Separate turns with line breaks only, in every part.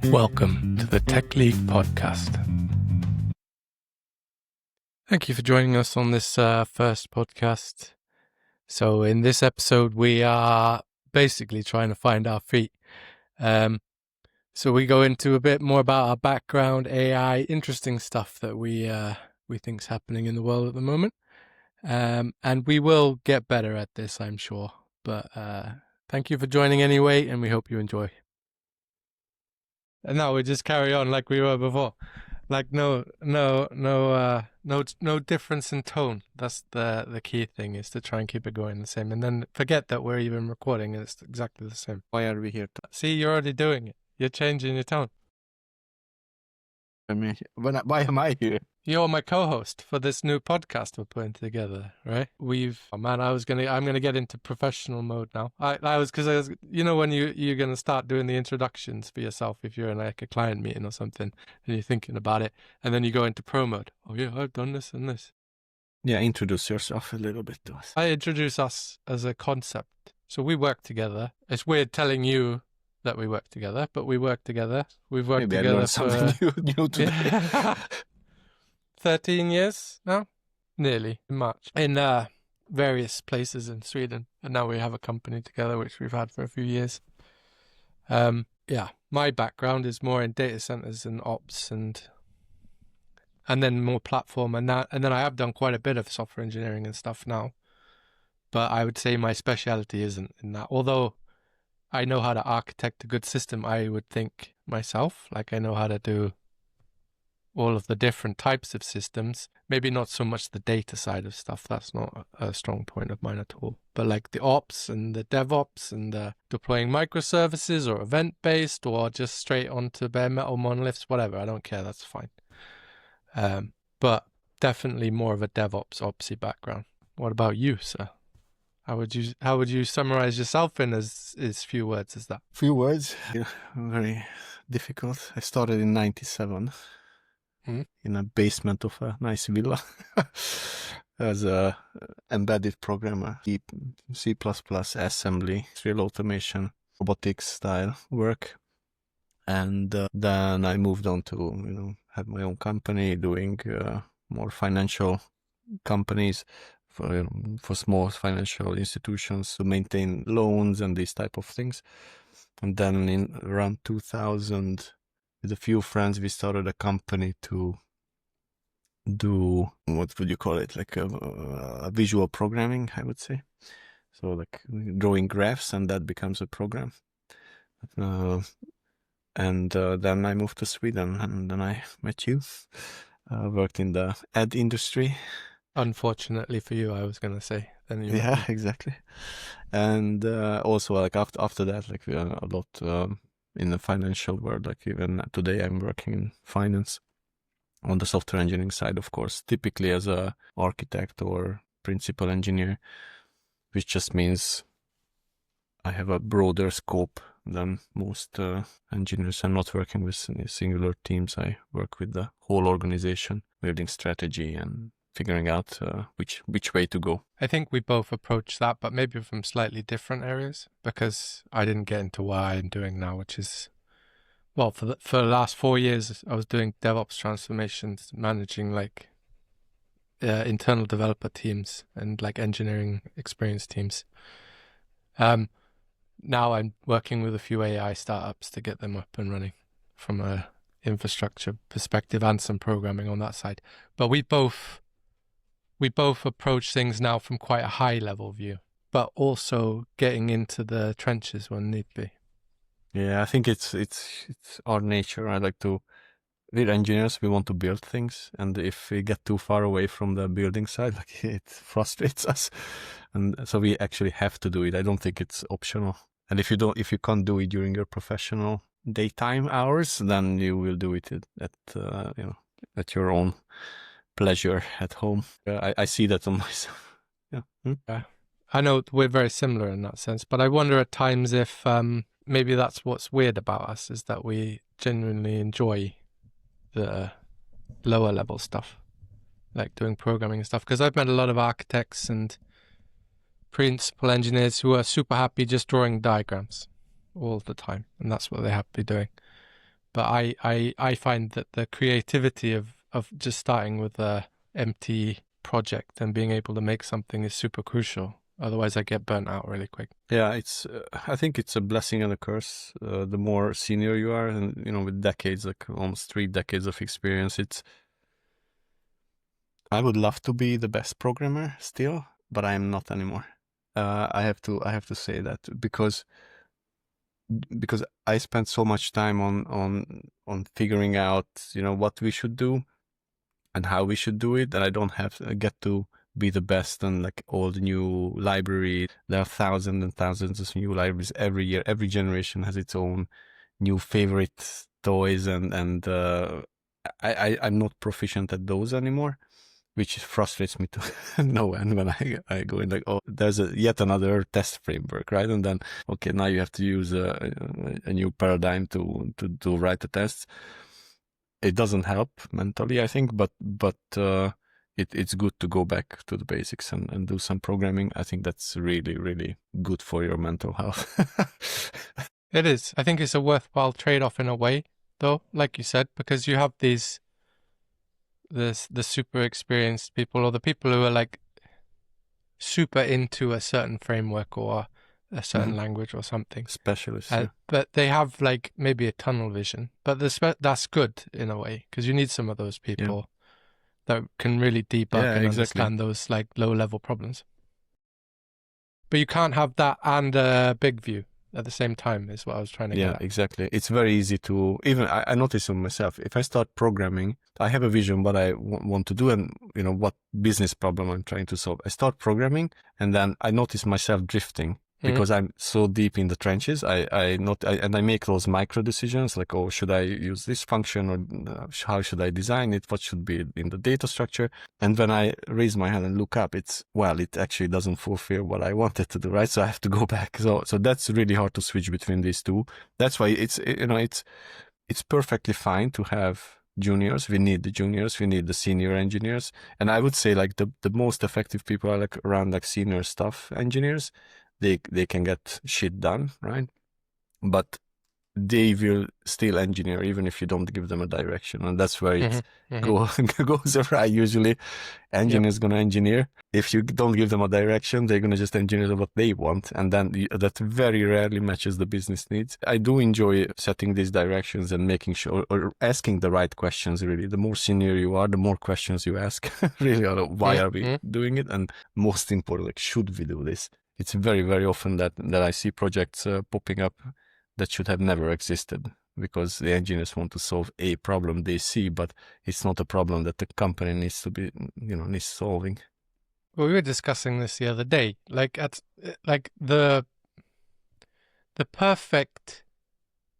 Welcome to the Tech League podcast. Thank you for joining us on this first podcast. So in this episode, we are basically trying to find our feet. So we go into a bit more about our background, AI, interesting stuff that we think's happening in the world at the moment. And we will get better at this, I'm sure. But thank you for joining anyway, and we hope you enjoy. And now we just carry on like we were before. Like no difference in tone. That's the key thing, is to try and keep it going the same, and then forget that we're even recording and it's exactly the same.
Why are we here?
See, you're already doing it. You're changing your tone.
I mean, why am I here?
You're my co-host for this new podcast we're putting together, right? I'm gonna get into professional mode now. I was you know, when you're gonna start doing the introductions for yourself if you're in like a client meeting or something and you're thinking about it, and then you go into pro mode. Oh yeah, I've done this and this.
Yeah, introduce yourself a little bit to us.
I introduce us as a concept. So we work together. It's weird telling you that we work together, but we work together. We've worked
Maybe
together
I learned something new today.
13 years now, nearly, in March, in various places in Sweden. And now we have a company together, which we've had for a few years. My background is more in data centers and ops and then more platform. And then I have done quite a bit of software engineering and stuff now. But I would say my specialty isn't in that. Although I know how to architect a good system, I would think myself. Like I know how to do all of the different types of systems. Maybe not so much the data side of stuff. That's not a strong point of mine at all. But like the ops and the DevOps and the deploying microservices or event-based or just straight onto bare metal monoliths, whatever. I don't care. That's fine. But definitely more of a DevOps, opsy background. What about you, sir? How would you summarize yourself in as few words as that?
Few words. Yeah, very difficult. I started in 97 in a basement of a nice villa as a embedded programmer. C++, assembly, serial automation, robotics style work. And then I moved on to, have my own company doing more financial companies for small financial institutions to maintain loans and these type of things. And then in around 2000, with a few friends, we started a company to do, what would you call it, like a visual programming, I would say. So like drawing graphs, and that becomes a program. And then I moved to Sweden, and then I met you. Worked in the ad industry.
Unfortunately for you, I was going to say.
Yeah, exactly. And also, like after that, like we are a lot in the financial world. Like even today, I'm working in finance on the software engineering side, of course, typically as a architect or principal engineer, which just means I have a broader scope than most engineers. I'm not working with singular teams. I work with the whole organization, building strategy and figuring out which way to go.
I think we both approach that, but maybe from slightly different areas, because I didn't get into what I'm doing now, which is, well, for the last 4 years, I was doing DevOps transformations, managing like internal developer teams and like engineering experience teams. Now I'm working with a few AI startups to get them up and running from a infrastructure perspective and some programming on that side. But we both approach things now from quite a high level view, but also getting into the trenches when need be.
Yeah, I think it's our nature. I like to, we're engineers, we want to build things, and if we get too far away from the building side, like it frustrates us, and so we actually have to do it. I don't think it's optional. And if you can't do it during your professional daytime hours, then you will do it at your own pleasure at home. I see that on myself. Yeah.
Yeah. I know we're very similar in that sense, but I wonder at times if maybe that's what's weird about us, is that we genuinely enjoy the lower level stuff, like doing programming and stuff. Because I've met a lot of architects and principal engineers who are super happy just drawing diagrams all the time, and that's what they're happy doing. But I find that the creativity of just starting with a empty project and being able to make something is super crucial. Otherwise, I get burnt out really quick.
Yeah, I think it's a blessing and a curse. The more senior you are, and with decades, like almost 3 decades of experience, I would love to be the best programmer still, but I am not anymore. I have to say that because I spent so much time on figuring out what we should do and how we should do it, that I don't get to be the best on like all the new library. There are thousands and thousands of new libraries every year. Every generation has its own new favorite toys, and I'm not proficient at those anymore, which frustrates me to no end when I go in like, oh, there's yet another test framework, right? And then, okay, now you have to use a new paradigm to write the tests. It doesn't help mentally, I think, but it's good to go back to the basics and do some programming. I think that's really, really good for your mental health.
It is. I think it's a worthwhile trade-off in a way, though, like you said, because you have the super experienced people, or the people who are like super into a certain framework or a certain language or something.
Specialists.
But they have like maybe a tunnel vision. But that's good in a way, because you need some of those people that can really debug and understand those like low-level problems. But you can't have that and a big view at the same time, is what I was trying to get at.
Yeah, exactly. It's very easy to, even I notice on myself, if I start programming, I have a vision what I want to do and what business problem I'm trying to solve. I start programming and then I notice myself drifting because I'm so deep in the trenches. I make those micro decisions like, oh, should I use this function, or how should I design it? What should be in the data structure? And when I raise my hand and look up, it actually doesn't fulfill what I wanted to do, right? So I have to go back. So that's really hard to switch between these two. That's why it's perfectly fine to have juniors. We need the juniors, we need the senior engineers. And I would say like the most effective people are like around like senior staff engineers. They can get shit done, right? But they will still engineer even if you don't give them a direction, and that's where it goes awry. Usually, engineers gonna engineer. If you don't give them a direction, they're gonna just engineer what they want, and then that very rarely matches the business needs. I do enjoy setting these directions and making sure, or asking the right questions. Really, the more senior you are, the more questions you ask. Really, why are we doing it? And most important, like, should we do this? It's very, very often that I see projects popping up that should have never existed because the engineers want to solve a problem they see, but it's not a problem that the company needs to be, needs solving.
Well, we were discussing this the other day. Like the perfect,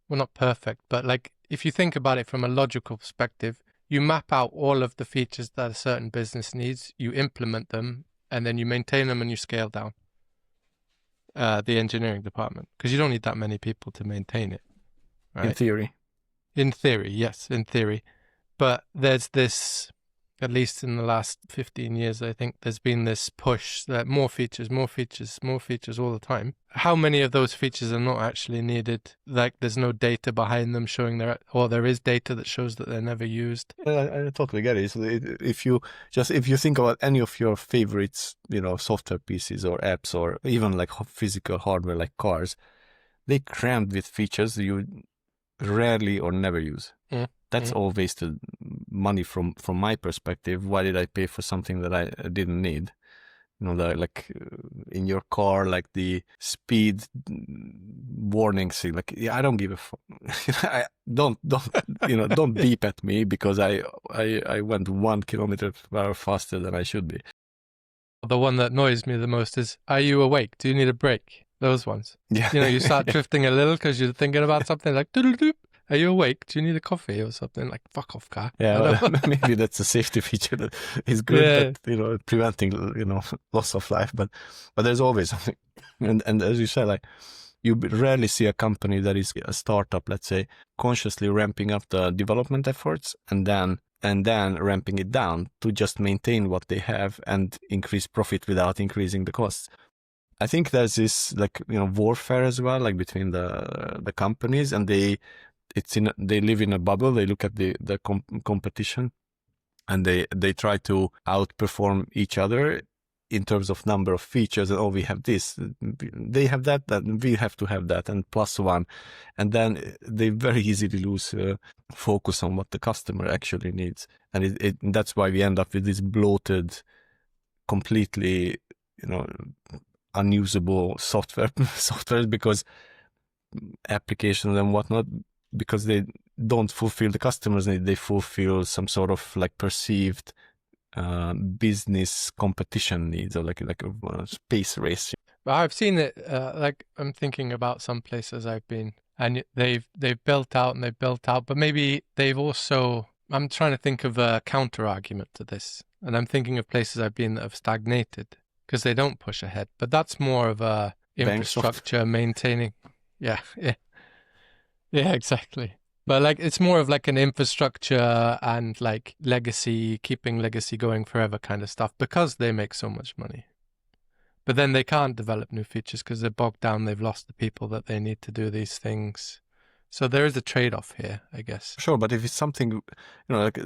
well, not perfect, but like if you think about it from a logical perspective, you map out all of the features that a certain business needs, you implement them, and then you maintain them and you scale down. The engineering department, because you don't need that many people to maintain it, right? In theory, yes, in theory. But there's this, at least in the last 15 years, I think there's been this push that more features all the time. How many of those features are not actually needed? Like there's no data behind them showing or there is data that shows that they're never used.
I totally get it. So if you think about any of your favorites, software pieces or apps, or even like physical hardware like cars, they crammed with features you rarely or never use. That's all wasted money from my perspective. Why did I pay for something that I didn't need? Like in your car, like the speed warning thing. Like, I don't give a fuck. Don't beep at me because I went 1 km/h faster than I should be.
The one that annoys me the most is, are you awake? Do you need a break? Those ones.
Yeah.
You start drifting a little because you're thinking about something like, doodle-doop. Are you awake? Do you need a coffee or something? Like, fuck off, car.
Yeah, maybe that's a safety feature that is good at preventing loss of life. But there's always something. And as you said, like, you rarely see a company that is a startup, let's say, consciously ramping up the development efforts and then ramping it down to just maintain what they have and increase profit without increasing the costs. I think there's this warfare as well, like between the companies, and they live in a bubble. They look at the competition, and they try to outperform each other in terms of number of features. And we have this, they have that we have to have that, and plus one, and then they very easily lose focus on what the customer actually needs, and that's why we end up with this bloated, completely unusable software because applications and whatnot, because they don't fulfill the customer's need. They fulfill some sort of like perceived business competition needs, or like a space race.
But I've seen it. Like I'm thinking about some places I've been, and they've built out and they've built out, but maybe they've also. I'm trying to think of a counter argument to this, and I'm thinking of places I've been that have stagnated because they don't push ahead. But that's more of a infrastructure maintaining. Yeah, exactly. But like it's more of like an infrastructure and like legacy, keeping legacy going forever kind of stuff, because they make so much money. But then they can't develop new features because they're bogged down. They've lost the people that they need to do these things. So there is a trade-off here, I guess.
Sure, but if it's something, like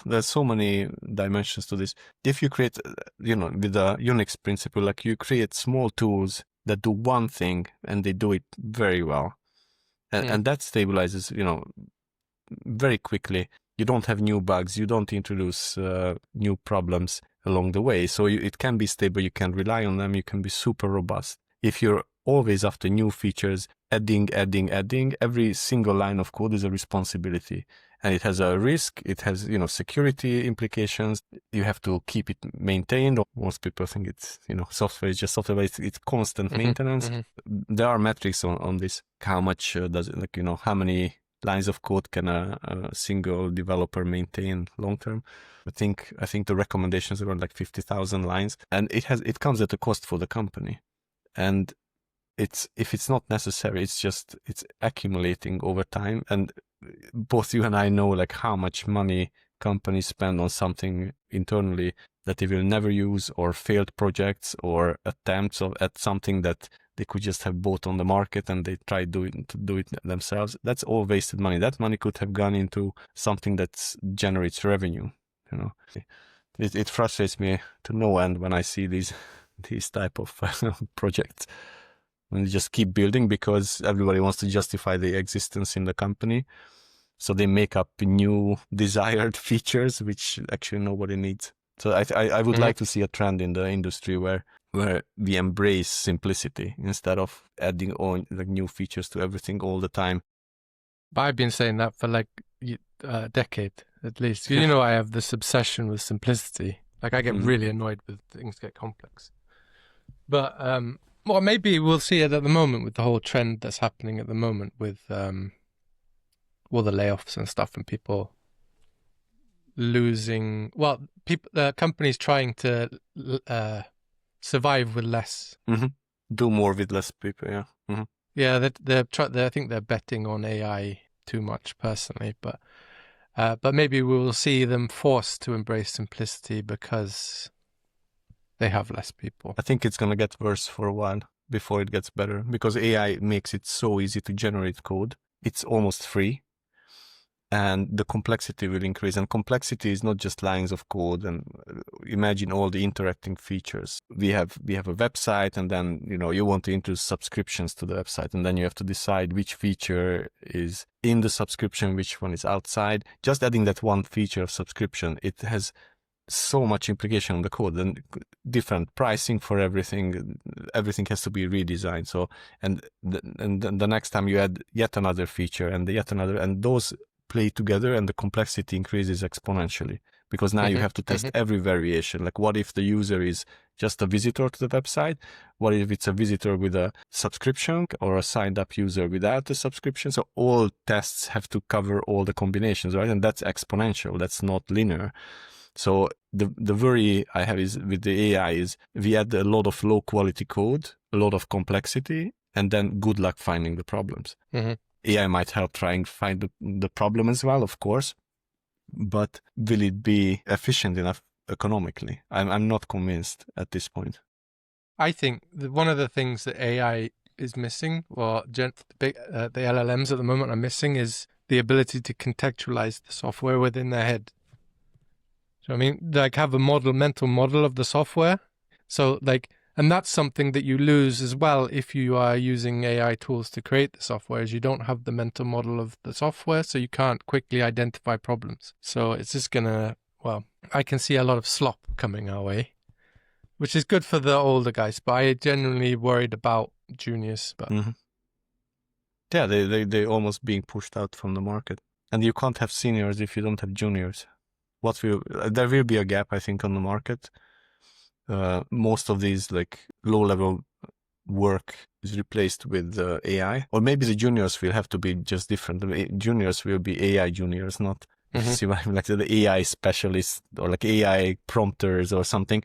there's so many dimensions to this. If you create, with the Unix principle, like you create small tools that do one thing and they do it very well, and that stabilizes, very quickly. You don't have new bugs. You don't introduce new problems along the way. So it can be stable. You can rely on them. You can be super robust. If you're always after new features, adding, every single line of code is a responsibility. And it has a risk. It has, security implications. You have to keep it maintained. Most people think it's, software is just software, but it's constant maintenance. There are metrics on this. How much does it, how many lines of code can a single developer maintain long term? I think the recommendations are around like 50,000 lines, and it comes at a cost for the company. And if it's not necessary, it's accumulating over time. And both you and I know like how much money companies spend on something internally that they will never use, or failed projects, or attempts at something that they could just have bought on the market and they try to do it themselves. That's all wasted money. That money could have gone into something that generates revenue. It frustrates me to no end when I see these type of projects. And they just keep building because everybody wants to justify their existence in the company. So they make up new desired features, which actually nobody needs. So I would like to see a trend in the industry where we embrace simplicity instead of adding on like new features to everything all the time.
But I've been saying that for like a decade at least. I have this obsession with simplicity. Like I get really annoyed with things get complex. But well, maybe we'll see it at the moment with the whole trend that's happening at the moment with all the layoffs and stuff, and people losing. Well, companies trying to survive with less.
Do more with less people. Yeah.
Yeah, I think they're betting on AI too much, personally, but maybe we will see them forced to embrace simplicity because they have less people.
I think it's going to get worse for a while before it gets better, because AI makes it so easy to generate code. It's almost free, and the complexity will increase. And complexity is not just lines of code. And imagine all the interacting features. We have a website, and then you want to introduce subscriptions to the website, and then you have to decide which feature is in the subscription, which one is outside. Just adding that one feature of subscription, it has so much implication on the code, and different pricing for everything. Everything has to be redesigned. So and the next time you add yet another feature and yet another, and those play together, and the complexity increases exponentially, because now you have to test every variation. Like, what if the user is just a visitor to the website? What if it's a visitor with a subscription, or a signed up user without a subscription? So all tests have to cover all the combinations, right? And that's exponential. That's not linear. So the worry I have is with the AI is we add a lot of low quality code, a lot of complexity, and then good luck finding the problems. AI might help trying to find the problem as well, of course, but will it be efficient enough economically? I'm not convinced at this point.
I think one of the things that AI is missing, or the LLMs at the moment are missing, is the ability to contextualize the software within their head. So I mean, like have a mental model of the software. So like, and that's something that you lose as well if you are using AI tools to create the software, is you don't have the mental model of the software, so you can't quickly identify problems. So it's just gonna, well, I can see a lot of slop coming our way, which is good for the older guys, but I genuinely worried about juniors. But
yeah, they almost being pushed out from the market, and you can't have seniors if you don't have juniors. There will be a gap, I think, on the market. Most of these like low level work is replaced with AI, or maybe the juniors will have to be just different. The juniors will be AI juniors, not see what I mean, like the AI specialists or like AI prompters or something.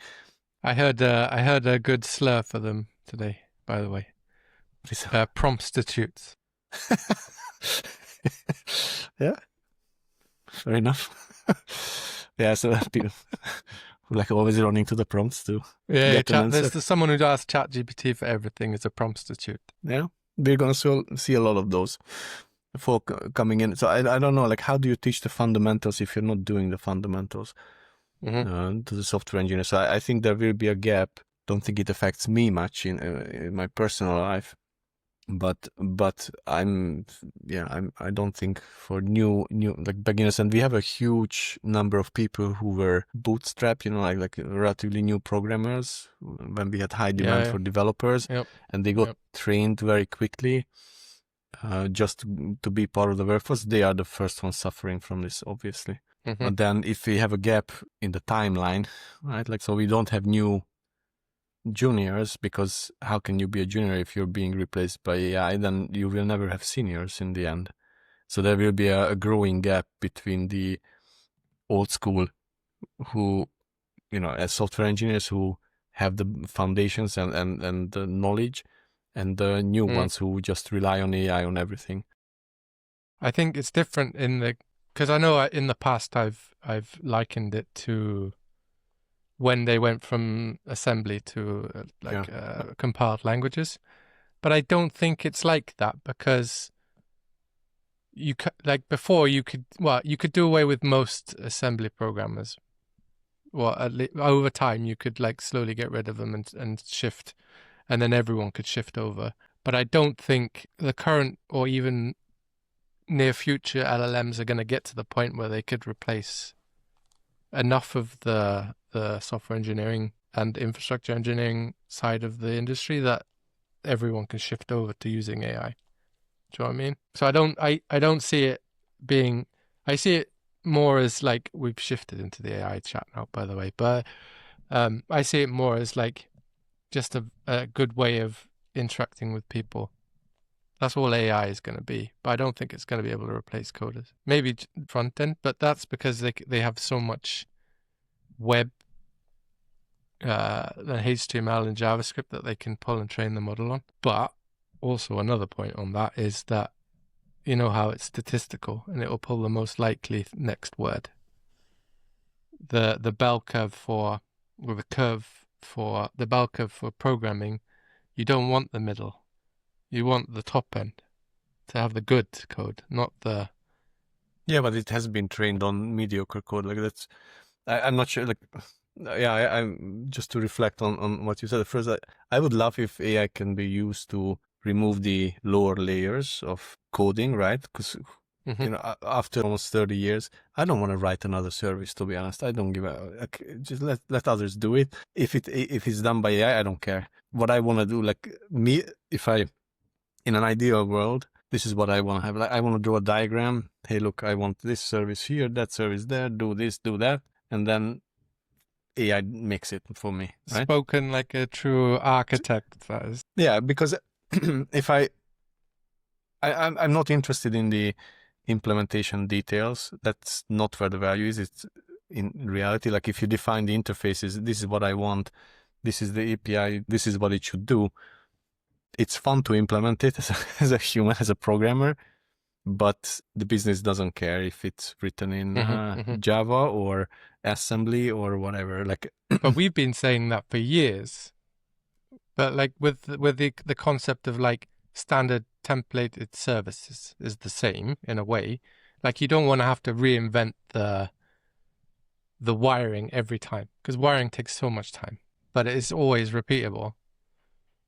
I heard a good slur for them today, by the way. Promptstitutes.
Yeah, fair enough. Yeah, so people like always running to the prompts to get an answer.
There's someone who asks ChatGPT for everything is a promptstitute.
Yeah, we're gonna see a lot of those folk coming in. So I don't know, like how do you teach the fundamentals if you're not doing the fundamentals to the software engineer? So I think there will be a gap. Don't think it affects me much in my personal life, but I don't think for new like beginners, and we have a huge number of people who were bootstrapped, like relatively new programmers when we had high demand for developers, and they got trained very quickly just to be part of the workforce. They are the first ones suffering from this, obviously. And then if we have a gap in the timeline, right, like so we don't have new juniors, because how can you be a junior if you're being replaced by AI? Then you will never have seniors in the end. So there will be a growing gap between the old school who, as software engineers who have the foundations and the knowledge, and the new ones who just rely on AI on everything.
I think it's different because I know in the past I've likened it to when they went from assembly to compiled languages, but I don't think it's like that, because before you could do away with most assembly programmers. Well, at least over time you could slowly get rid of them and shift, and then everyone could shift over. But I don't think the current or even near future LLMs are going to get to the point where they could replace enough of the software engineering and infrastructure engineering side of the industry that everyone can shift over to using AI. Do you know what I mean? So I don't see it being, I see it more as we've shifted into the AI chat now, by the way, but I see it more as just a good way of interacting with people. That's all AI is going to be, but I don't think it's going to be able to replace coders. Maybe front end, but that's because they have so much web, HTML and JavaScript that they can pull and train the model on. But also another point on that is that you know how it's statistical and it will pull the most likely next word. The bell curve for the bell curve for programming, you don't want the middle. You want the top end to have the good code, not the...
Yeah, but it has been trained on mediocre code. I'm not sure. I'm just to reflect on what you said. First, I would love if AI can be used to remove the lower layers of coding, right? Because after almost 30 years, I don't want to write another service. To be honest, I don't give a. Just let others do it. If it's done by AI, I don't care. What I want to do, in an ideal world, this is what I want to have. I want to draw a diagram. Hey, look, I want this service here, that service there, do this, do that. And then AI makes it for me. Right?
Spoken like a true architect, that is.
Yeah, because if I'm not interested in the implementation details. That's not where the value is. It's in reality, if you define the interfaces, this is what I want, this is the API, this is what it should do. It's fun to implement it as a human, as a programmer, but the business doesn't care if it's written in Java or assembly or whatever.
But we've been saying that for years. But like with the concept of like standard templated services is the same in a way. Like you don't want to have to reinvent the wiring every time, because wiring takes so much time, but it's always repeatable.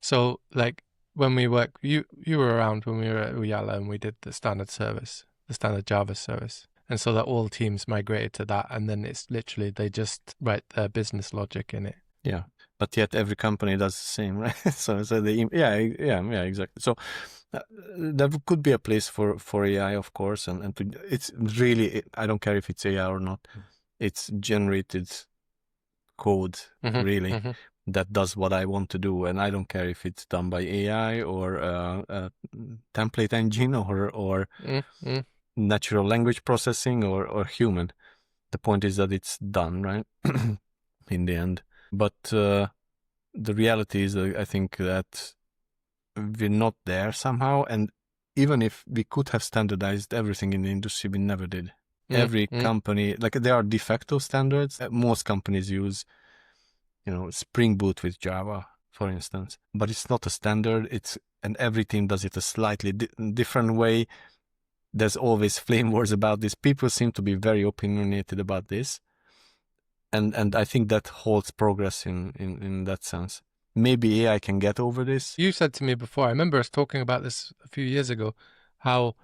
So like when we work, you were around when we were at Uyala and we did the standard service, the standard Java service. And so that all teams migrated to that, and then it's literally they just write their business logic in it.
Yeah, but yet every company does the same, right? so yeah, exactly. So there could be a place for AI, of course, and it's really, I don't care if it's AI or not. It's generated code, really, that does what I want to do, and I don't care if it's done by AI or a template engine or natural language processing or human. The point is that it's done, right? In the end. But the reality is, I think that we're not there somehow. And even if we could have standardized everything in the industry, we never did. Every company, like there are de facto standards. Most companies use, Spring Boot with Java, for instance. But it's not a standard. And every team does it a slightly different way. There's always flame wars about this. People seem to be very opinionated about this. And I think that holds progress in that sense. Maybe AI can get over this.
You said to me before, I remember us talking about this a few years ago, how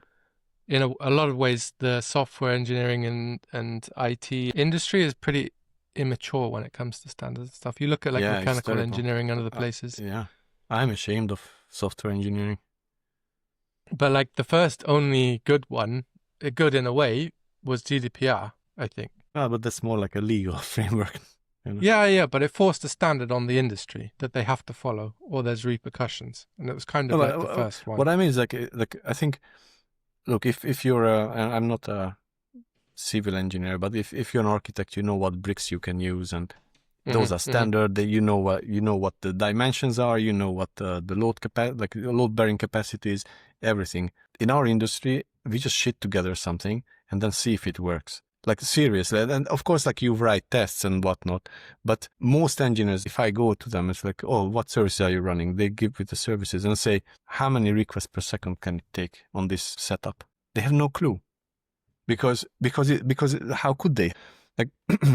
in a lot of ways the software engineering and IT industry is pretty immature when it comes to standard stuff. You look at like mechanical engineering and other places.
Yeah, I'm ashamed of software engineering.
But like the first only good one, good in a way, was GDPR, I think.
Oh, but that's more like a legal framework.
Yeah, but it forced a standard on the industry that they have to follow, or there's repercussions, and it was kind of like the first one.
What I mean is like I think, look, if you're I'm not a civil engineer, but if you're an architect, you know what bricks you can use, and those are standard. You know what the dimensions are. You know what the load bearing capacity is. Everything in our industry, we just shit together something and then see if it works. Like seriously, and of course, like you write tests and whatnot, but most engineers, if I go to them, it's like, oh, what services are you running? They give me the services and say, how many requests per second can it take on this setup? They have no clue, because how could they? Like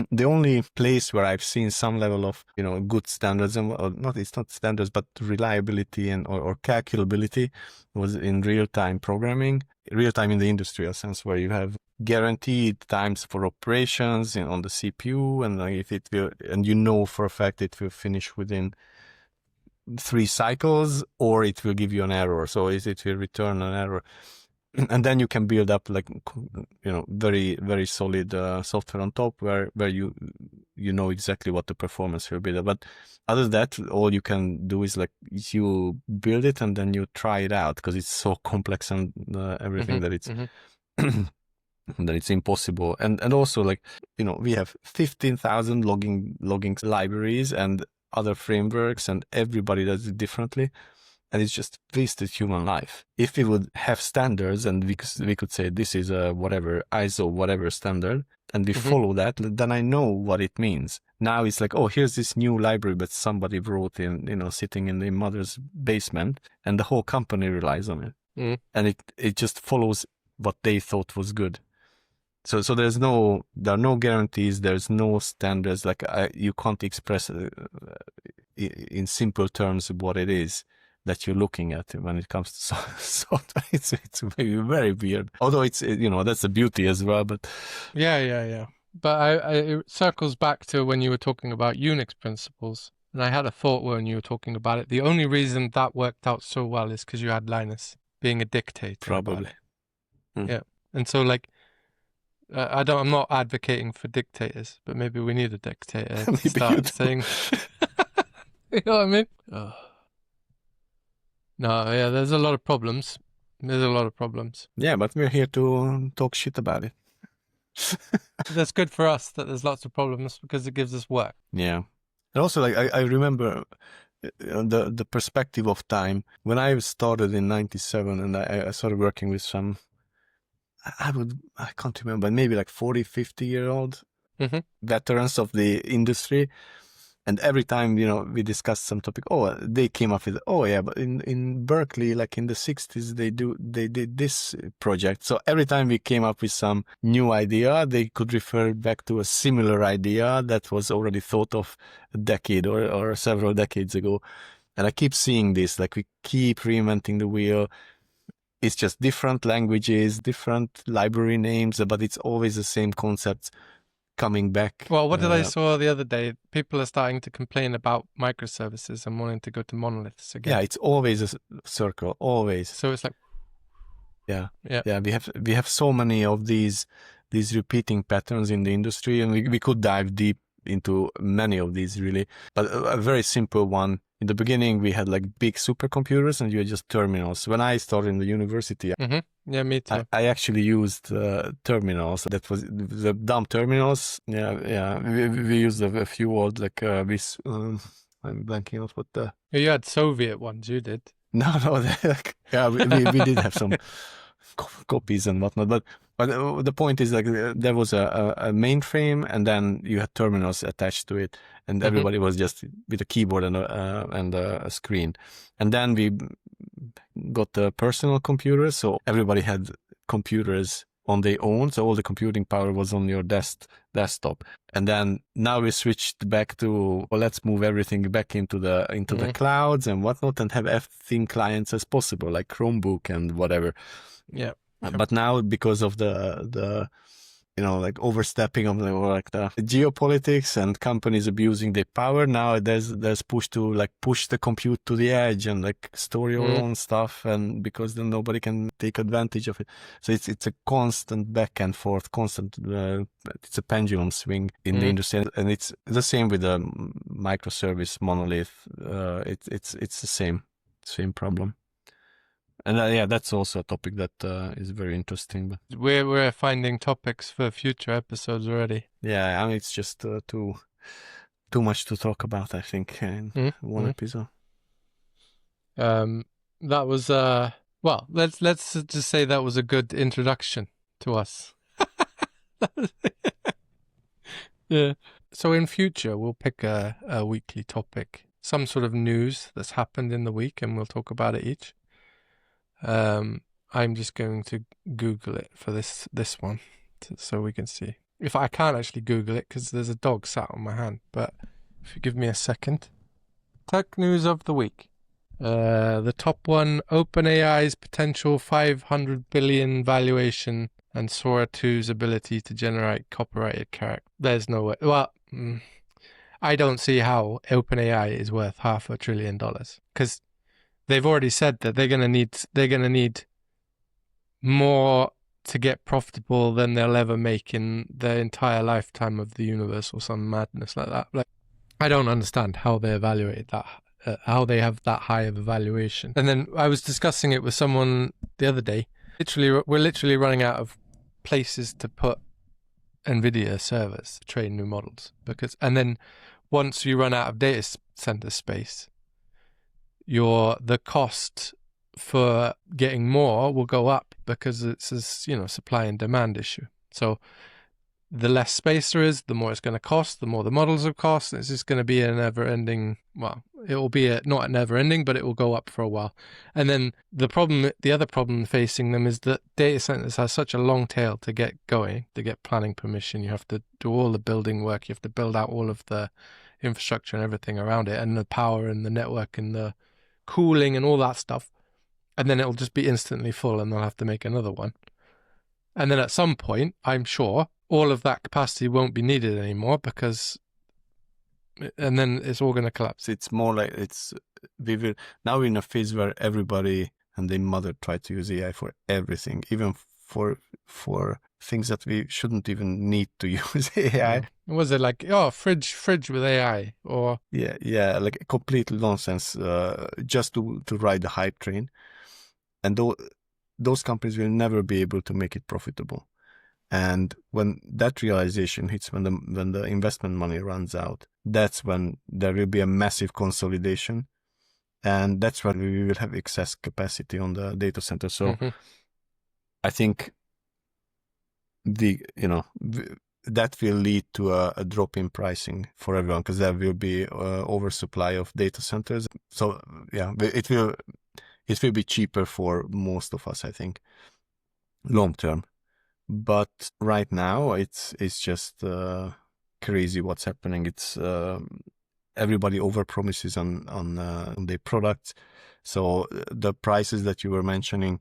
the only place where I've seen some level of good standards it's not standards but reliability or calculability was in real-time programming, real-time in the industrial sense, where you have guaranteed times for operations on the CPU, and if it will, and for a fact it will finish within 3 cycles, or it will give you an error, so it will return an error. And then you can build up like very very solid software on top where you know exactly what the performance will be. But other than that, all you can do is like you build it and then you try it out, because it's so complex and everything that it's that it's impossible. And also, like we have 15,000 logging libraries and other frameworks, and everybody does it differently. And it's just wasted human life. If we would have standards and we could say this is a whatever ISO whatever standard, and we follow that, then I know what it means. Now it's like, oh, here's this new library that somebody wrote in, sitting in the mother's basement, and the whole company relies on it, and it just follows what they thought was good. So there are no guarantees. There's no standards. Like you can't express in simple terms what it is that you're looking at when it comes to software. It's very, very weird. Although it's that's the beauty as well. But
yeah. But it circles back to when you were talking about Unix principles, and I had a thought when you were talking about it. The only reason that worked out so well is because you had Linus being a dictator.
Probably.
Yeah, and so like. I'm not advocating for dictators, but maybe we need a dictator to start saying. You know what I mean? Oh. No, yeah, there's a lot of problems. Yeah,
but we're here to talk shit about it.
That's good for us that there's lots of problems, because it gives us work.
Yeah. And also, like, I remember the perspective of time. When I started in 97 and I started working with some, I can't remember, maybe like 40, 50-year-old veterans of the industry. And every time, we discussed some topic, they came up with, but in Berkeley, like in the 60s, they did this project. So every time we came up with some new idea, they could refer back to a similar idea that was already thought of a decade or several decades ago. And I keep seeing this, like we keep reinventing the wheel. It's just different languages, different library names, but it's always the same concepts coming back.
Well, what did I saw the other day? People are starting to complain about microservices and wanting to go to monoliths again.
Yeah, it's always a circle, always.
So it's like,
yeah. We have so many of these repeating patterns in the industry, and we could dive deep into many of these really. But a very simple one. In the beginning, we had like big supercomputers, and you had just terminals. When I started in the university,
yeah, me too.
I actually used terminals. That was the dumb terminals. Yeah. We used a few old like this. I'm blanking out what the.
You had Soviet ones. You did.
No. Yeah, we did have some copies and whatnot, but the point is like there was a mainframe, and then you had terminals attached to it, and everybody was just with a keyboard and a screen. And then we got the personal computers, so everybody had computers on their own, so all the computing power was on your desktop. And then now we switched back to, let's move everything back into the clouds and whatnot, and have everything clients as possible, like Chromebook and whatever.
Yeah.
But now, because of the like overstepping of the geopolitics and companies abusing their power, now there's push to like push the compute to the edge and like store your own stuff, and because then nobody can take advantage of it. So it's a constant back and forth, it's a pendulum swing in the industry, and it's the same with the microservice monolith. It's the same problem. And that's also a topic that is very interesting. But
we're finding topics for future episodes already.
Yeah, I mean, it's just too much to talk about, I think, in one episode.
That was well, let's just say that was a good introduction to us. Yeah. So in future, we'll pick a weekly topic, some sort of news that's happened in the week, and we'll talk about it each. I'm just going to Google it for this one, so we can see. If I can't actually Google it because there's a dog sat on my hand, but if you give me a second. Tech news of the week. The top one: OpenAI's potential 500 billion valuation and Sora 2's ability to generate copyrighted character. There's no way. Well, I don't see how OpenAI is worth $500 billion, because they've already said that they're gonna need more to get profitable than they'll ever make in the entire lifetime of the universe, or some madness like that. Like, I don't understand how they evaluate that, how they have that high of a valuation. And then I was discussing it with someone the other day. We're literally running out of places to put NVIDIA servers to train new models, and then once you run out of data center space, the cost for getting more will go up, because it's a supply and demand issue. So the less space there is, the more it's going to cost, the more the models will cost. It's just going to be a never-ending. Well, it will be not never-ending, but it will go up for a while. And then the other problem facing them is that data centers have such a long tail to get going. To get planning permission, you have to do all the building work. You have to build out all of the infrastructure and everything around it, and the power and the network and the cooling and all that stuff, and then it'll just be instantly full, and they'll have to make another one. And then at some point, I'm sure all of that capacity won't be needed anymore, and then it's all going to collapse.
It's more like now we're in a phase where everybody and their mother try to use AI for everything, even for things that we shouldn't even need to use AI.
Was it like, fridge with AI, or
yeah, like complete nonsense, just to ride the hype train, and those companies will never be able to make it profitable. And when that realization hits, when the investment money runs out, that's when there will be a massive consolidation, and that's when we will have excess capacity on the data center. So I think that will lead to a drop in pricing for everyone, because there will be oversupply of data centers. So yeah, it will be cheaper for most of us, I think, long term. But right now, it's just crazy what's happening. It's everybody overpromises on their products. So the prices that you were mentioning,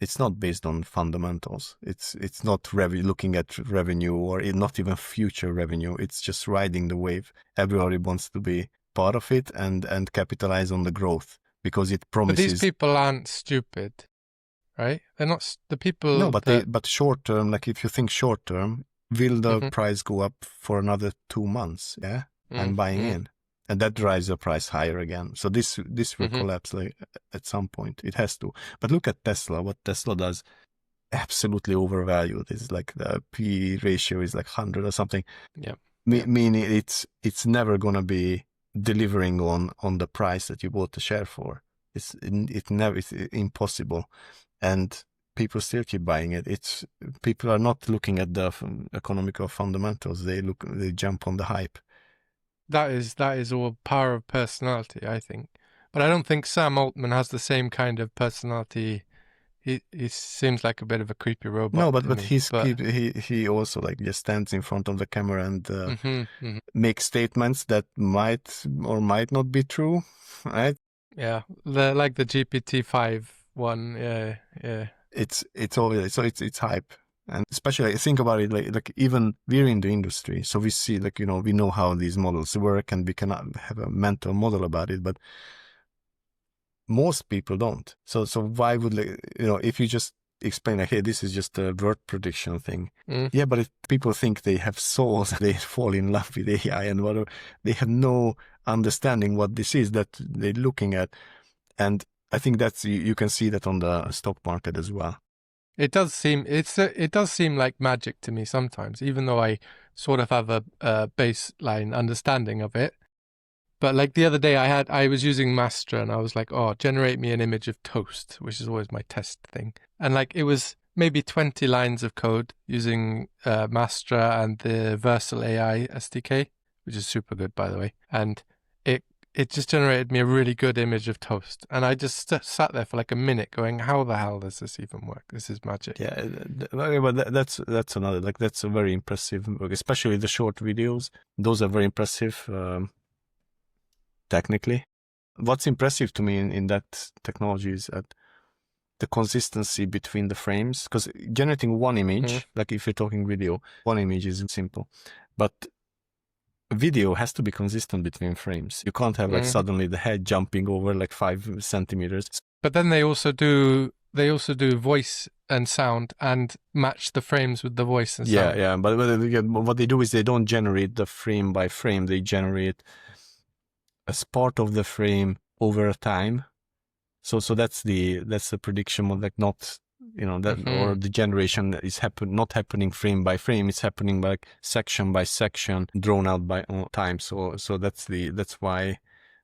it's not based on fundamentals. It's not looking at revenue or not even future revenue. It's just riding the wave. Everybody wants to be part of it and capitalize on the growth because it promises.
But these people aren't stupid, right? They're not the people.
No, but short term, like if you think short term, will the price go up for another 2 months? Yeah, I'm buying in. And that drives the price higher again. So this will collapse like at some point. It has to. But look at Tesla. What Tesla does, absolutely overvalued. It's like the P ratio is like 100 or something.
Yeah.
Meaning it's never gonna be delivering on the price that you bought the share for. It's impossible, and people still keep buying it. People are not looking at the economical fundamentals. They jump on the hype.
That is all power of personality, I think. But I don't think Sam Altman has the same kind of personality. He seems like a bit of a creepy robot.
No, but he also like just stands in front of the camera and makes statements that might or might not be true, right?
Yeah, like the GPT-5 one. Yeah.
It's always so it's hype. And especially think about it, like even we're in the industry, so we see we know how these models work, and we cannot have a mental model about it, but most people don't. So why would if you just explain like, hey, this is just a word prediction thing. Yeah, but if people think they have souls, they fall in love with AI and whatever, they have no understanding what this is that they're looking at. And I think that's you can see that on the stock market as well.
It does seem like magic to me sometimes, even though I sort of have a baseline understanding of it. But like the other day, I was using Mastra, and I was like, "Oh, generate me an image of toast," which is always my test thing. And like it was maybe 20 lines of code using Mastra and the Versal AI SDK, which is super good, by the way. And it just generated me a really good image of toast. And I just sat there for like a minute going, how the hell does this even work? This is magic.
Yeah, but that's another, like that's a very impressive work, especially the short videos. Those are very impressive technically. What's impressive to me in that technology is that the consistency between the frames, because generating one image, like if you're talking video, one image is simple, but video has to be consistent between frames. You can't have like suddenly the head jumping over like 5 centimeters.
But then they also do voice and sound and match the frames with the voice and sound.
Yeah. But what they do is they don't generate the frame by frame. They generate as part of the frame over a time. So that's the prediction of like not that or the generation is not happening frame by frame. It's happening like section by section, drawn out by time. So that's why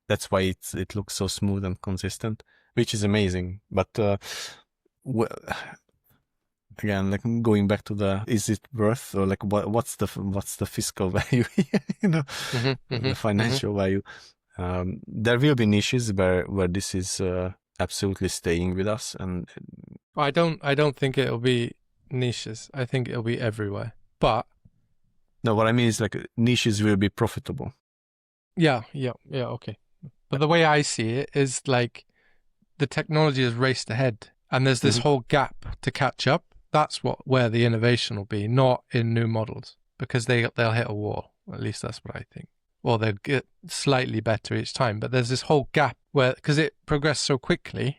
it looks so smooth and consistent, which is amazing. But again, like going back to is it worth, or like what's the fiscal value? The financial value. There will be niches where this is absolutely staying with us, and
I don't think it'll be niches. I think it'll be everywhere. But
no, what I mean is like niches will be profitable.
Yeah, okay. But the way I see it is like the technology has raced ahead, and there's this whole gap to catch up. That's where the innovation will be, not in new models, because they'll hit a wall. At least that's what I think. Or they'll get slightly better each time. But there's this whole gap where, because it progressed so quickly,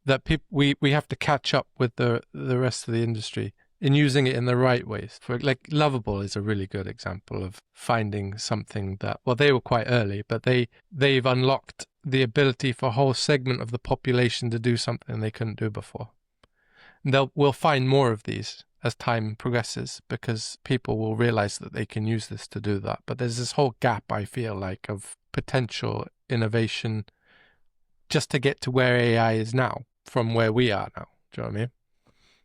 that we have to catch up with the rest of the industry in using it in the right ways. For like Lovable is a really good example of finding something that, well, they were quite early, but they've unlocked the ability for a whole segment of the population to do something they couldn't do before. And we'll find more of these as time progresses, because people will realize that they can use this to do that. But there's this whole gap, I feel like, of potential innovation just to get to where AI is now from where we are now. Do you know what I mean?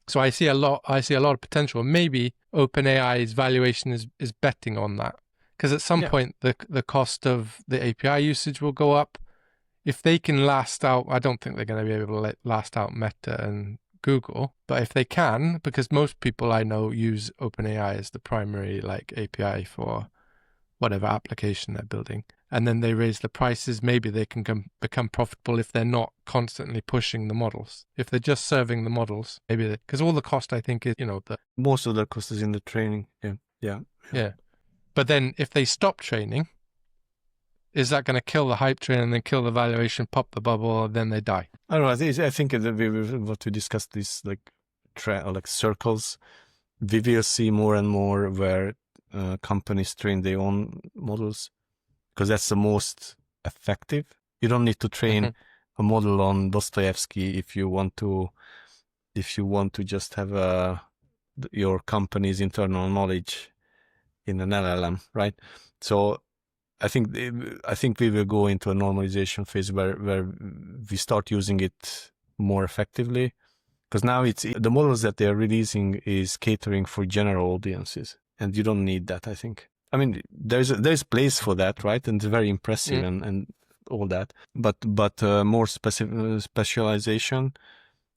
So I see a lot of potential. Maybe OpenAI's valuation is betting on that, because at some point the cost of the API usage will go up. If they can last out, I don't think they're going to be able to last out Meta and Google, but if they can, because most people I know use OpenAI as the primary like API for whatever application they're building, and then they raise the prices, maybe they can become profitable if they're not constantly pushing the models. If they're just serving the models, maybe because all the cost, I think, is,
most of the cost is in the training. Yeah.
But then if they stop training, is that going to kill the hype train and then kill the valuation, pop the bubble, and then they die?
I don't know. I think what we discussed is like circles. We will see more and more where companies train their own models, because that's the most effective. You don't need to train a model on Dostoevsky if you want to just have your company's internal knowledge in an LLM, right? So I think we will go into a normalization phase where we start using it more effectively, because now the models that they're releasing is catering for general audiences, and you don't need that. I think. I mean, there's place for that, right? And it's very impressive and all that. But more specialization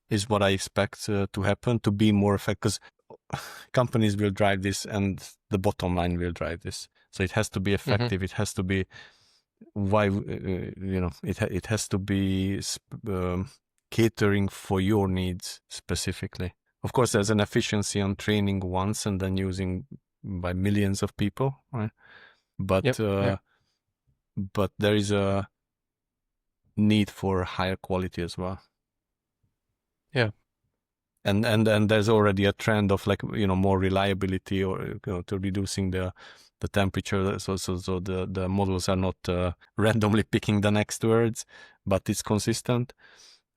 is what I expect to happen, to be more effective, because companies will drive this and the bottom line will drive this. So it has to be effective. It has to be it has to be catering for your needs specifically. Of course, there's an efficiency on training once and then using by millions of people, right? But but there is a need for higher quality as well.
Yeah.
And there's already a trend of more reliability, or to reducing the temperature, so the models are not randomly picking the next words, but it's consistent.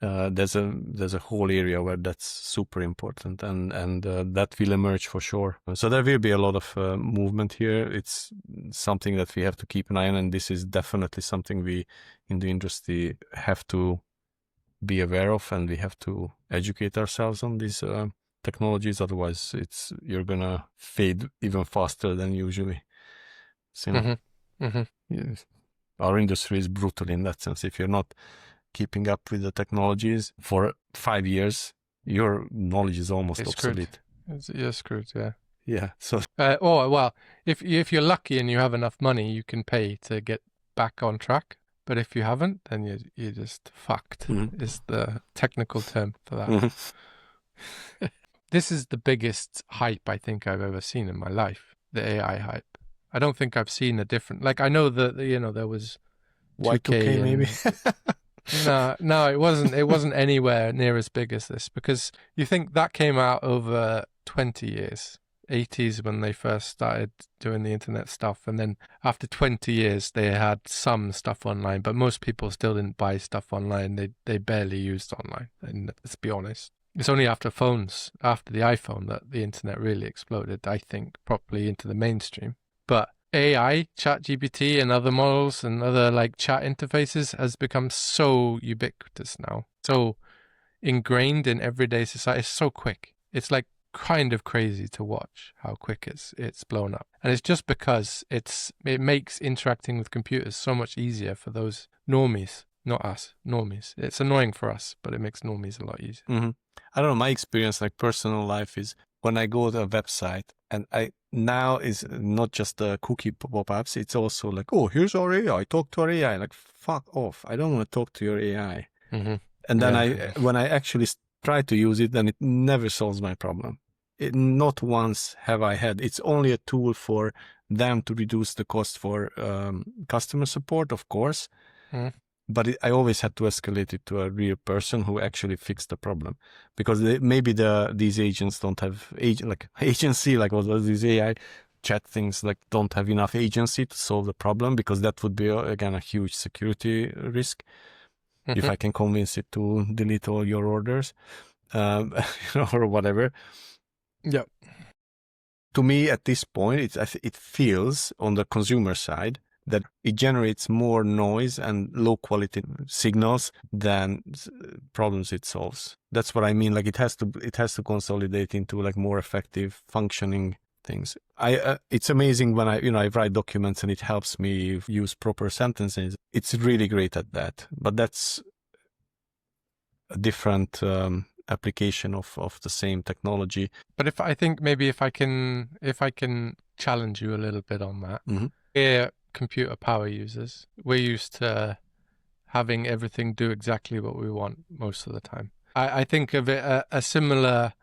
There's a whole area where that's super important, and that will emerge for sure. So there will be a lot of movement here. It's something that we have to keep an eye on, and this is definitely something we in the industry have to be aware of, and we have to educate ourselves on these technologies. Otherwise, you're gonna fade even faster than usually. So, yes. Our industry is brutal in that sense. If you're not keeping up with the technologies for 5 years, your knowledge is almost obsolete.
You're screwed, yeah.
Yeah. So.
Well, if you're lucky and you have enough money, you can pay to get back on track. But if you haven't, then you're just fucked. Is the technical term for that. This is the biggest hype I think I've ever seen in my life. The AI hype. I don't think I've seen a different. Like, I know that there was
Y2K maybe.
No, it wasn't. It wasn't anywhere near as big as this, because you think that came out over 20 years. 80s when they first started doing the internet stuff, and then after 20 years they had some stuff online, but most people still didn't buy stuff online. They barely used online, and let's be honest, it's only after the iPhone, that the internet really exploded, I think, properly into the mainstream. But AI, ChatGPT, and other models and other like chat interfaces has become so ubiquitous now, so ingrained in everyday society. It's so quick. It's like kind of crazy to watch how quick it's blown up, and it's just because it makes interacting with computers so much easier for those normies, not us normies. It's annoying for us, but it makes normies a lot easier.
I don't know, my experience, like personal life, is when I go to a website, and now is not just the cookie pop-ups, it's also like, oh, here's our AI, talk to our AI. Like, fuck off, I don't want to talk to your AI. And then when I actually try to use it, then it never solves my problem. Not once have I had. It's only a tool for them to reduce the cost for customer support, of course. But I always had to escalate it to a real person who actually fixed the problem, because maybe these agents don't have agency, like all these AI chat things, like don't have enough agency to solve the problem, because that would be again a huge security risk. If I can convince it to delete all your orders, or whatever. Yeah. To me, at this point, it feels on the consumer side that it generates more noise and low quality signals than problems it solves. That's what I mean. Like it has to consolidate into like more effective functioning things. It's amazing when I write documents and it helps me use proper sentences. It's really great at that, but that's a different application of the same technology.
But if I can challenge you a little bit on that.
Mm-hmm.
We're computer power users. We're used to having everything do exactly what we want most of the time. I think of it a similar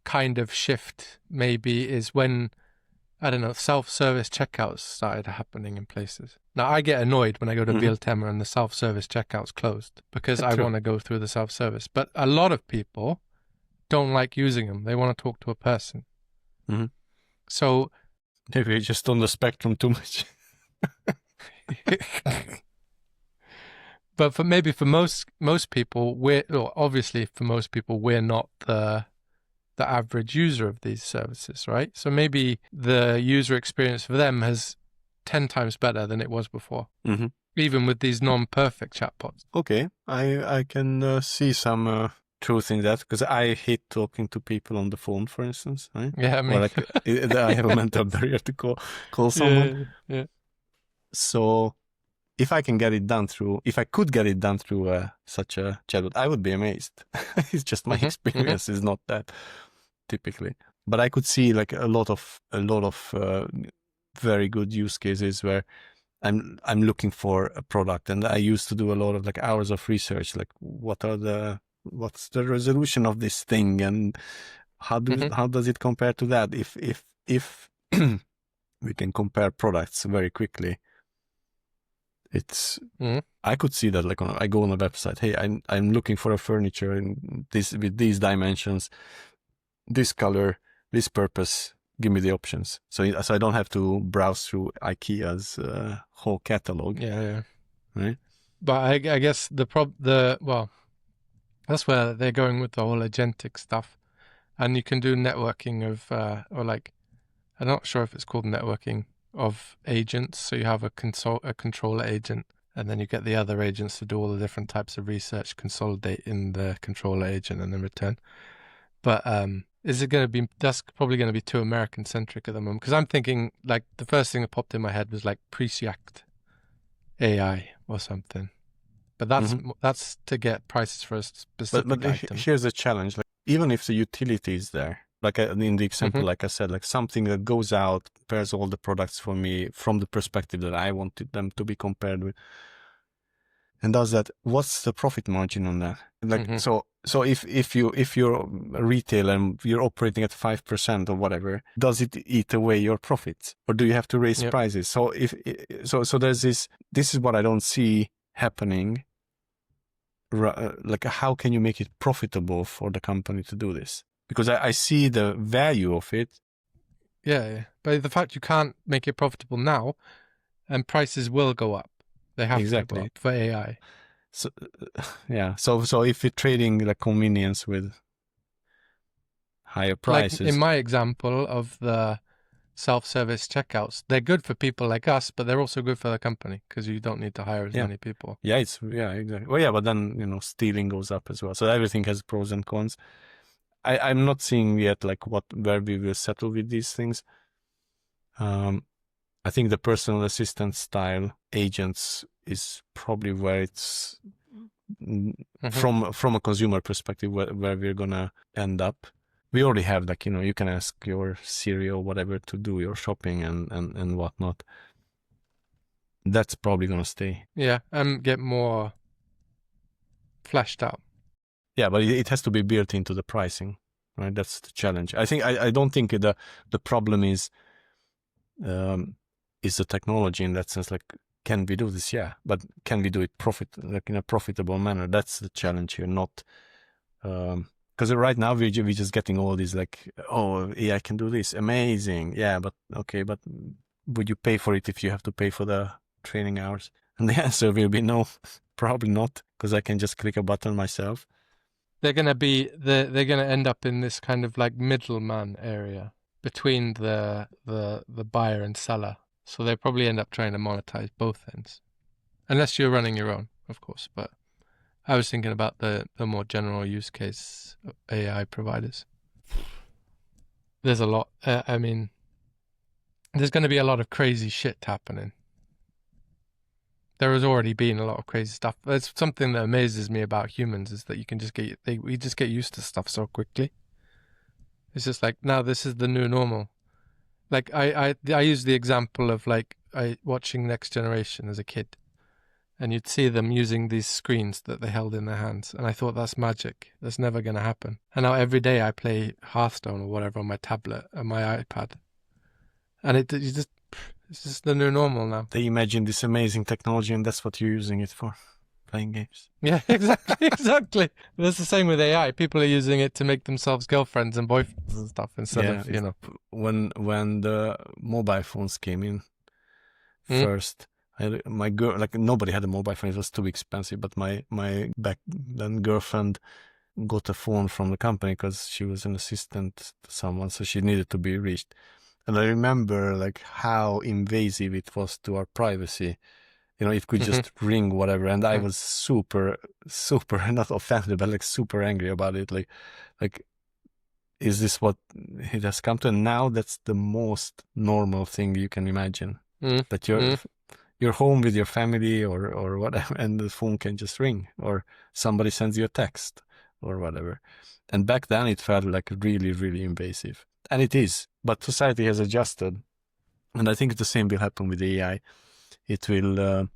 kind of shift maybe is when, I don't know, self-service checkouts started happening in places. Now, I get annoyed when I go to Biltema and the self-service checkout's closed because I want to go through the self-service. But a lot of people don't like using them. They want to talk to a person.
Mm-hmm.
So
maybe you're just on the spectrum too much.
But for most people, obviously for most people, we're not the average user of these services, right? So maybe the user experience for them has 10 times better than it was before, even with these non-perfect chatbots.
Okay, I can see some truth in that, because I hate talking to people on the phone, for instance. Right?
Yeah, I mean,
or like I have a mental barrier to call someone.
Yeah.
So if I could get it done through such a chatbot, I would be amazed. It's just my experience is not that typically, but I could see like a lot of very good use cases where I'm looking for a product, and I used to do a lot of like hours of research, like what's the resolution of this thing, and how does it compare to that? If we can compare products very quickly, it's I could see that like I go on a website, hey, I'm looking for a furniture in this with these dimensions, this color, this purpose. Give me the options, so I don't have to browse through IKEA's whole catalog.
Yeah.
Right.
But I guess that's where they're going with the whole agentic stuff, and you can do networking of or like, I'm not sure if it's called networking of agents. So you have a controller agent, and then you get the other agents to do all the different types of research, consolidate in the controller agent, and then return. But is it going to be? That's probably going to be too American centric at the moment, because I'm thinking like the first thing that popped in my head was like pre-React AI or something. But that's to get prices for a specific item.
Here's a challenge: like even if the utility is there, like in the example, like I said, like something that goes out, compares all the products for me from the perspective that I wanted them to be compared with, and does that, what's the profit margin on that? Like so if you're a retailer and you're operating at 5% or whatever, does it eat away your profits, or do you have to raise prices? So so there's this is what I don't see happening. Like how can you make it profitable for the company to do this? Because I see the value of it.
Yeah, but the fact you can't make it profitable now, and prices will go up. They have to go up for AI.
So yeah, so if you're trading like convenience with higher prices,
like in my example of the self-service checkouts, they're good for people like us, but they're also good for the company because you don't need to hire as many people.
Yeah, exactly. Well, yeah, but then stealing goes up as well. So everything has pros and cons. I'm not seeing yet like where we will settle with these things. I think the personal assistant style agents is probably where it's from a consumer perspective where we're gonna end up. We already have like you can ask your Siri or whatever to do your shopping and whatnot. That's probably gonna stay.
Yeah, and get more fleshed out.
Yeah, but it has to be built into the pricing, right? That's the challenge. I don't think the problem is the technology in that sense. Like, can we do this? Yeah, but can we do it in a profitable manner? That's the challenge here. Not because right now we're just getting all these like, oh, AI can do this, amazing. Yeah, but okay, but would you pay for it if you have to pay for the training hours? And the answer will be no, probably not, because I can just click a button myself.
They're gonna end up in this kind of like middleman area between the buyer and seller. So they probably end up trying to monetize both ends. Unless you're running your own, of course. But I was thinking about the more general use case of AI providers. There's a lot. I mean, there's going to be a lot of crazy shit happening. There has already been a lot of crazy stuff. That's something that amazes me about humans, is that you can just we just get used to stuff so quickly. It's just like, now this is the new normal. Like I use the example of like watching Next Generation as a kid, and you'd see them using these screens that they held in their hands, and I thought, that's magic. That's never going to happen. And now every day I play Hearthstone or whatever on my tablet and my iPad, and it's just the new normal now.
They imagine this amazing technology, and that's what you're using it for, playing games.
Yeah, exactly. That's the same with AI. People are using it to make themselves girlfriends and boyfriends and stuff instead of, you know.
When the mobile phones came in first, my girl, like, nobody had a mobile phone. It was too expensive. But my back then girlfriend got a phone from the company because she was an assistant to someone, so she needed to be reached. And I remember like how invasive it was to our privacy. You know, it could just ring whatever. And I was super, not offended, but like super angry about it. Like, is this what it has come to? And now that's the most normal thing you can imagine. That you're home with your family or whatever, and the phone can just ring, or somebody sends you a text or whatever. And back then it felt like really, really invasive. And it is, but society has adjusted. And I think the same will happen with AI. It will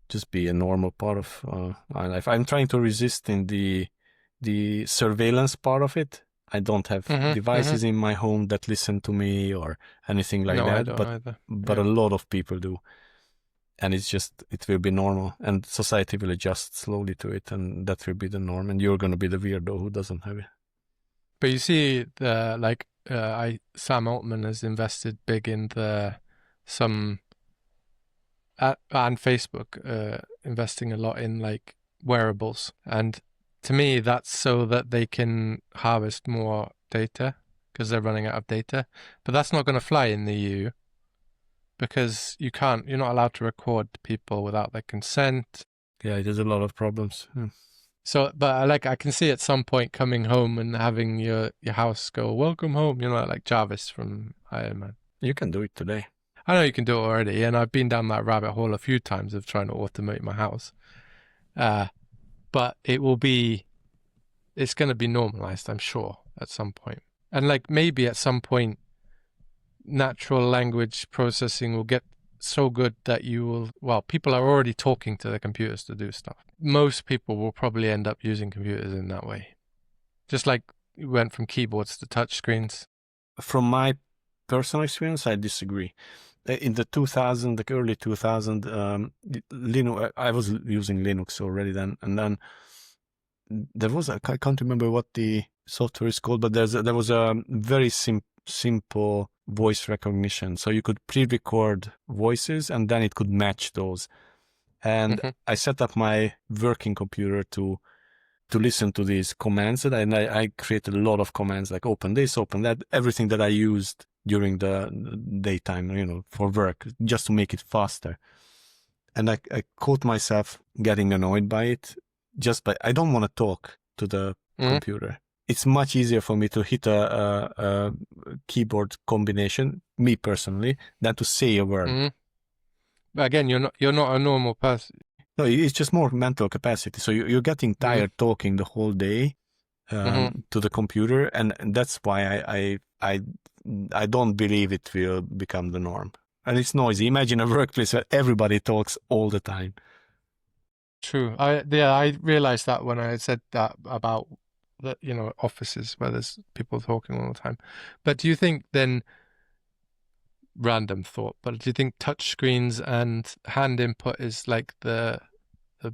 just be a normal part of my life. I'm trying to resist in the surveillance part of it. I don't have devices in my home that listen to me or anything like that.
I don't either.
But a lot of people do. And it will be normal. And society will adjust slowly to it. And that will be the norm. And you're going to be the weirdo who doesn't have it.
But you see, Sam Altman has invested big in and Facebook investing a lot in like wearables, and to me that's so that they can harvest more data because they're running out of data. But that's not going to fly in the EU because you're not allowed to record people without their consent.
Yeah, there's a lot of problems.
So, but I can see at some point coming home and having your house go, "Welcome home," you know, like Jarvis from Iron Man.
You can do it today.
I know you can do it already, and I've been down that rabbit hole a few times of trying to automate my house. But it's going to be normalized, I'm sure, at some point. And like maybe at some point, natural language processing will get so good that people are already talking to the computers to do stuff. Most people will probably end up using computers in that way. Just like we went from keyboards to touch screens.
From my personal experience, I disagree. In the early 2000, Linux, I was using Linux already then, and then there was, I can't remember what the software is called, but there was a very simple voice recognition. So you could pre-record voices and then it could match those. And I set up my working computer to listen to these commands, and I created a lot of commands like open this, open that, everything that I used during the daytime, you know, for work, just to make it faster. And I caught myself getting annoyed by it. I don't want to talk to the computer. It's much easier for me to hit a keyboard combination, me personally, than to say a word.
But again, you're not a normal person.
No, it's just more mental capacity. So you're getting tired talking the whole day to the computer, and that's why I don't believe it will become the norm. And it's noisy. Imagine a workplace where everybody talks all the time.
True. I realized that when I said that about the, you know, offices where there's people talking all the time. But do you think then, random thought, but do you think touch screens and hand input is like the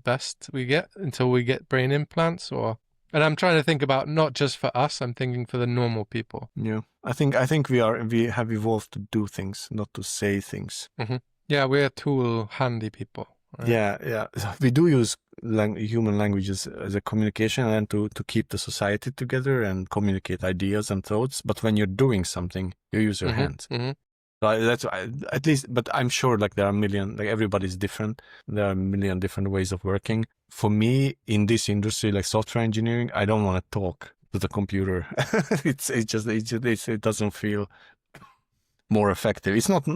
best we get until we get brain implants? Or, and I'm trying to think about not just for us, I'm thinking for the normal people.
Yeah. I think we have evolved to do things, not to say things.
Yeah, we're tool handy people. Right?
Yeah. We do use human languages as a communication and to keep the society together and communicate ideas and thoughts. But when you're doing something, you use your hands. That's at least, but I'm sure like there are a million, like everybody's different. There are a million different ways of working. For me, in this industry, like software engineering, I don't want to talk to the computer. It doesn't feel more effective. It's not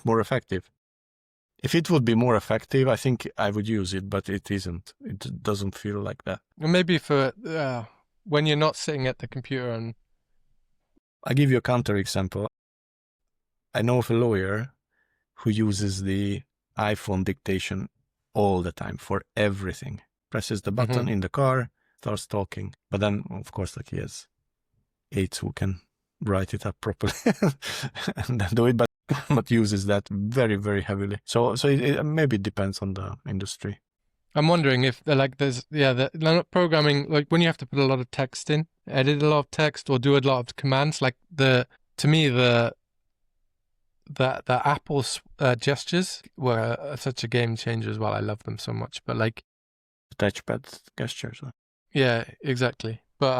more effective. If it would be more effective, I think I would use it, but it isn't. It doesn't feel like that.
Maybe for when you're not sitting at the computer and...
I'll give you a counter example. I know of a lawyer who uses the iPhone dictation all the time for everything. Presses the button in the car, starts talking. But then, of course, like he has aides who can write it up properly and then do it, but uses that very, very heavily. So it maybe it depends on the industry.
I'm wondering if the programming, like when you have to put a lot of text in, edit a lot of text or do a lot of commands, like to me the Apple gestures were such a game changer as well. I love them so much, but like
touchpad gestures.
Yeah, exactly. But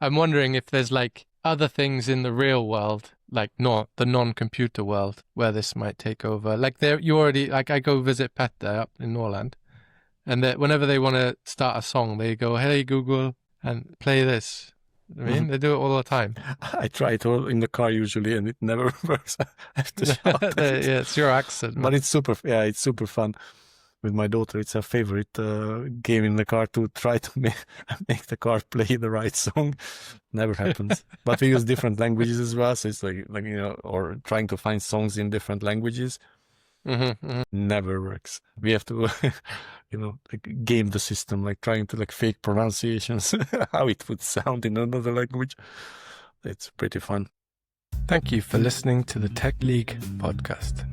I'm wondering if there's like other things in the real world, like not the non-computer world, where this might take over. Like I go visit Petter up in Norland, and whenever they want to start a song, they go, "Hey Google," and play this. I mean, they do it all the time.
I try it all in the car usually, and it never works. I have to shout it.
Yeah, it's your accent.
But it's super fun. With my daughter, it's her favorite game in the car to try to make the car play the right song. Never happens. But we use different languages as well, so it's like or trying to find songs in different languages. Never works. We have to, like game the system, like trying to like fake pronunciations, how it would sound in another language. It's pretty fun.
Thank you for listening to the Tech League podcast.